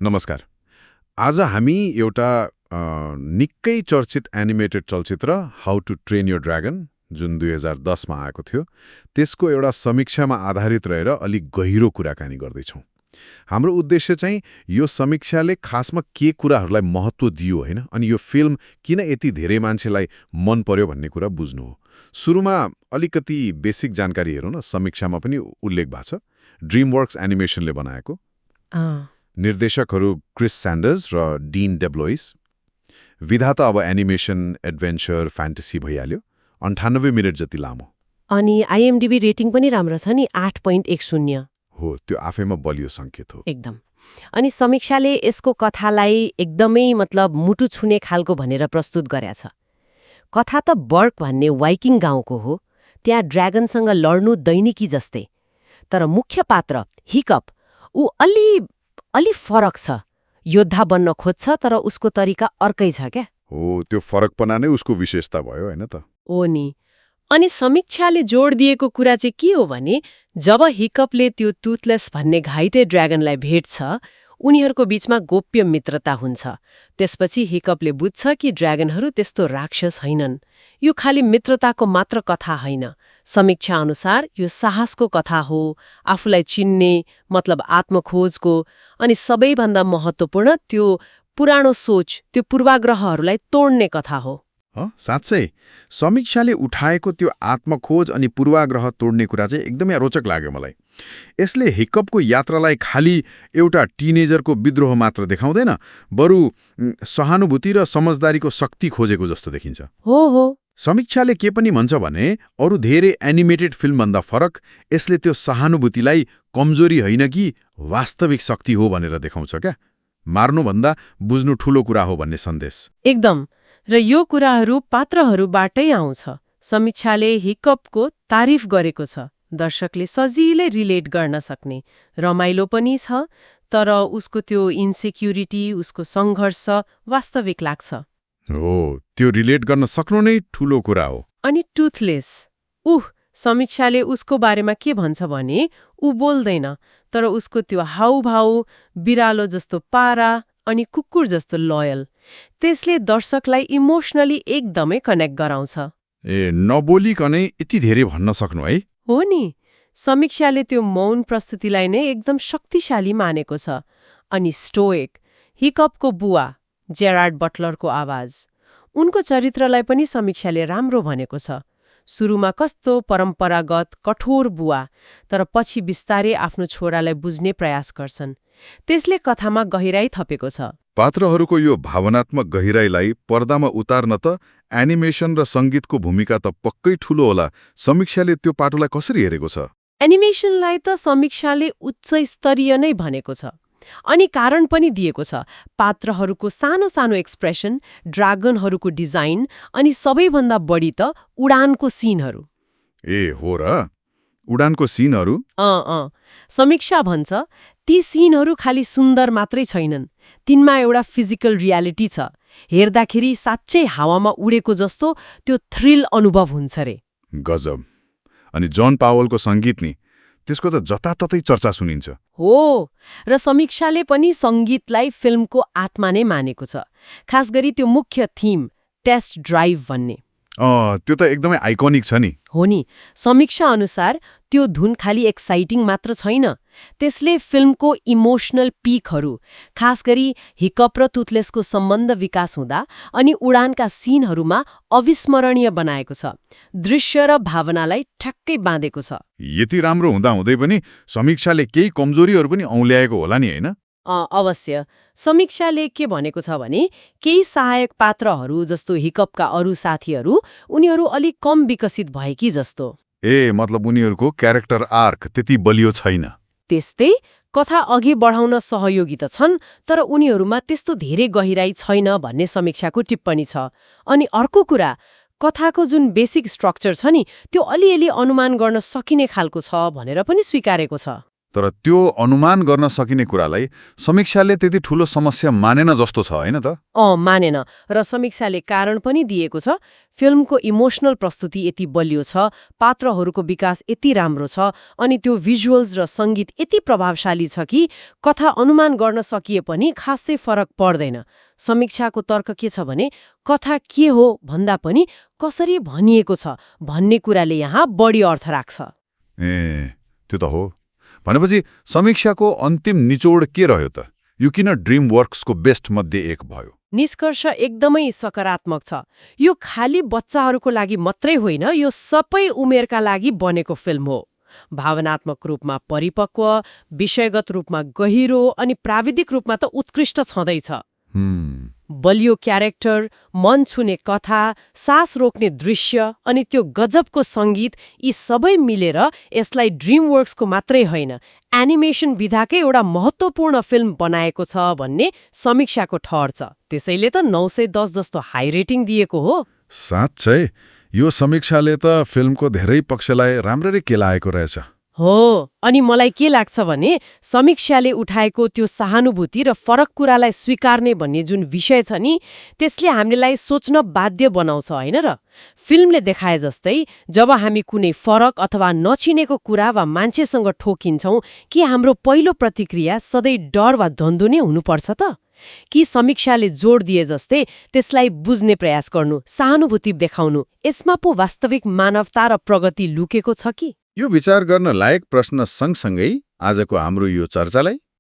नमस्कार। आज हामी एउटा निकै चर्चित एनिमेटेड चलचित्र how to train your dragon जुन 2010मा आएको थियो त्यसको एउटा समीक्षामा आधारित रहेर अलिक गहिरो कुराकानी गर्दैछौँ। हाम्रो उद्देश्य चाहिँ यो समीक्षाले खासमा के कुराहरूलाई महत्त्व दियो होइन अनि यो फिल्म किन यति धेरै मान्छेलाई मन पर्यो भन्ने कुरा बुझ्नु हो। सुरुमा अलिकति बेसिक जानकारी हेरौँ न। समीक्षामा पनि उल्लेख भएको छ ड्रिमवर्क्स एनिमेसनले बनाएको। निर्देशकहरू क्रिस स्यान्डर्स र डिन डेब्लोइस। विधा त अब एनिमेसन एडभेन्चर फ्यान्टेसी भइहाल्यो। 98 मिनट जति लामो। अनि आइएमडिबी रेटिङ पनि राम्रो छ नि 8.10 हो, त्यो आफैमा बलियो सङ्केत हो एकदम। अनि समीक्षाले यसको कथालाई एकदमै मुटु छुने खालको भनेर प्रस्तुत गरेछ। कथा त बर्क भन्ने वाइकिङ गाउँको हो। त्यहाँ ड्र्यागनसँग लड्नु दैनिकी जस्तै। तर मुख्य पात्र हिकअप ऊ अलि फरक छ। योद्धा बन्न खोज्छ तर उसको तरिका अर्कै छ क्या। हो, त्यो फरकपना नै उसको विशेषता भयो होइन त। ओ नि। अनि समीक्षाले जोड दिएको कुरा चाहिँ के हो भने जब हिकअपले त्यो टुथलेस भन्ने घाइते ड्र्यागनलाई भेट्छ उनीहरूको बीचमा गोप्य मित्रता हुन्छ। त्यसपछि हिकअपले बुझ्छ कि ड्र्यागनहरू त्यस्तो राक्षस हैनन्। यो खालि मित्रताको मात्र कथा होइन। समीक्षा अनुसार यो साहसको कथा हो, आफूलाई चिन्ने आत्मखोजको, अनि सबैभन्दा महत्त्वपूर्ण त्यो पुरानो सोच, त्यो पूर्वाग्रहहरूलाई तोड्ने कथा हो। साँच्चै समीक्षाले उठाएको त्यो आत्मखोज अनि पूर्वाग्रह तोड्ने कुरा चाहिँ एकदमै रोचक लाग्यो मलाई। यसले हिकअपको यात्रालाई खालि एउटा टिनेजरको विद्रोह मात्र देखाउँदैन, बरु सहानुभूति र समझदारीको शक्ति खोजेको जस्तो देखिन्छ। हो। समीक्षाले के पनि भन्छ भने अरू धेरै एनिमेटेड फिल्मभन्दा फरक यसले त्यो सहानुभूतिलाई कमजोरी होइन कि वास्तविक शक्ति हो भनेर देखाउँछ क्या। मार्नुभन्दा बुझ्नु ठूलो कुरा हो भन्ने सन्देश। एकदम। र यो कुराहरू पात्रहरूबाटै आउँछ। समीक्षाले हिकअपको तारिफ गरेको छ। दर्शकले सजिलै रिलेट गर्न सक्ने, रमाइलो पनि छ, तर उसको त्यो इन्सेक्युरिटी, उसको सङ्घर्ष वास्तविक लाग्छ। हो, त्यो रिलेट गर्न सक्नु नै ठूलो कुरा हो। अनि टुथलेस समीक्षाले उसको बारेमा के भन्छ भने ऊ बोल्दैन, तर उसको त्यो हाउभाउ, बिरालो जस्तो पारा अनि कुकुर जस्तो लोयल, त्यसले दर्शकलाई इमोसनली एकदमै कनेक्ट गराउँछ। नबोलिकनै यति धेरै भन्न सक्नु है। हो नि। समीक्षाले त्यो मौन प्रस्तुतिलाई नै एकदम शक्तिशाली मानेको छ। अनि स्टोइक हिकअपको बुवा जेरार्ड बटलरको आवाज, उनको चरित्रलाई पनि समीक्षाले राम्रो भनेको छ। सुरुमा कस्तो परम्परागत कठोर बुवा, तर पछि बिस्तारै आफ्नो छोरालाई बुझ्ने प्रयास गर्छन्। त्यसले कथामा गहिराई थपेको छ। पात्रहरूको यो भावनात्मक गहिराईलाई पर्दामा उतार्न त एनिमेसन र सङ्गीतको भूमिका त पक्कै ठूलो होला। समीक्षाले त्यो पाटोलाई कसरी हेरेको छ? एनिमेसनलाई त समीक्षाले उच्च स्तरीय नै भनेको छ। अनि कारण पनि दिएको छ। पात्रहरूको सानो सानो एक्सप्रेसन, ड्रागनहरूको डिजाइन अनि सबैभन्दा बढी त उडानको सिनहरू। हो र, उडानको सिनहरू? समीक्षा भन्छ ती सिनहरू खालि सुन्दर मात्रै छैनन्, तिनमा एउटा फिजिकल रियालिटी छ। हेर्दाखेरि साँच्चै हावामा उडेको जस्तो त्यो थ्रिल अनुभव हुन्छ रे। गजब। अनि जन पावलको सङ्गीत नि, त्यसको त जताततै चर्चा सुनिन्छ। हो, र समीक्षाले पनि सङ्गीतलाई फिल्मको आत्मा नै मानेको छ। खास गरी त्यो मुख्य थिम टेस्ट ड्राइभ भन्ने। त्यो त एकदमै आइकोनिक छ नि। हो नि। समीक्षा अनुसार त्यो धुन खालि एक्साइटिङ मात्र छैन, त्यसले फिल्मको इमोसनल पिकहरू, खास गरी हिकअप र टुथलेसको सम्बन्ध विकास हुँदा अनि उडानका सिनहरूमा अविस्मरणीय बनाएको छ। दृश्य र भावनालाई ठ्याक्कै बाँधेको छ। यति राम्रो हुँदाहुँदै पनि समीक्षाले केही कमजोरीहरू पनि औँल्याएको होला नि होइन? अवश्य। समीक्षाले के भनेको छ भने केही सहायक पात्रहरू जस्तो हिकअपका अरू साथीहरू उनीहरू अलिक कम विकसित भएकी जस्तो। मतलब उनीहरूको क्यारेक्टर आर्क त्यति बलियो छैन। त्यस्तै कथा अघि बढाउन सहयोगी त छन्, तर उनीहरूमा त्यस्तो धेरै गहिराई छैन भन्ने समीक्षाको टिप्पणी छ। अनि अर्को कुरा, कथाको जुन बेसिक स्ट्रक्चर छ नि त्यो अलिअलि अनुमान गर्न सकिने खालको छ भनेर पनि स्वीकारेको छ। तर त्यो अनुमान गर्न सकिने कुरालाई समीक्षाले त्यति ठूलो समस्या मानेन जस्तो छ हैन त? मानेन र समीक्षाले कारण पनि दिएको छ। फिल्मको इमोसनल प्रस्तुति यति बलियो छ, पात्रहरूको विकास यति राम्रो छ, अनि त्यो भिजुअल्स र सङ्गीत यति प्रभावशाली छ कि कथा अनुमान गर्न सकिए पनि खासै फरक पर्दैन। समीक्षाको तर्क के छ भने कथा के हो भन्दा पनि कसरी भनिएको छ भन्ने कुराले यहाँ बढी अर्थ राख्छ। त्यो त हो। भनेपछि समीक्षाको अन्तिम निचोड के रह्यो त? यो किन ड्रिमवर्क्सको बेस्ट मध्ये एक भयो? निष्कर्ष एकदमै सकारात्मक छ। यो खाली बच्चाहरूको लागि मात्रै होइन, यो सबै उमेरका लागि बनेको फिल्म हो। भावनात्मक रूपमा परिपक्व, विषयगत रूपमा गहिरो अनि प्राविधिक रूपमा त उत्कृष्ट छँदैछ। बलियो क्यारेक्टर, मन छुने कथा, सास रोक्ने दृश्य अनि त्यो गजबको सङ्गीत, यी सबै मिलेर यसलाई ड्रिमवर्क्सको मात्रै होइन, एनिमेसन विधाकै एउटा महत्त्वपूर्ण फिल्म बनाएको छ भन्ने समीक्षाको ठहर छ। त्यसैले त 910 जस्तो हाई रेटिङ दिएको हो। साँच्चै यो समीक्षाले त फिल्मको धेरै पक्षलाई राम्ररी केलाएको रहेछ। हो, अनि मलाई के लाग्छ भने समीक्षाले उठाएको त्यो सहानुभूति र फरक कुरालाई स्वीकार्ने भन्ने जुन विषय छ नि, त्यसले हामीलाई सोच्न बाध्य बनाउँछ होइन र? फिल्मले देखाए जस्तै जब हामी कुनै फरक अथवा नचिनेको कुरा वा मान्छेसँग ठोकिन्छौँ कि हाम्रो पहिलो प्रतिक्रिया सधैँ डर वा द्वन्द्व नै हुनुपर्छ त? कि समीक्षाले जोड दिए जस्तै त्यसलाई बुझ्ने प्रयास गर्नु, सहानुभूति देखाउनु, यसमा पो वास्तविक मानवता र प्रगति लुकेको छ कि? यो विचार गर्न लायक प्रश्न सँगसँगै आजको हाम्रो यो चर्चालाई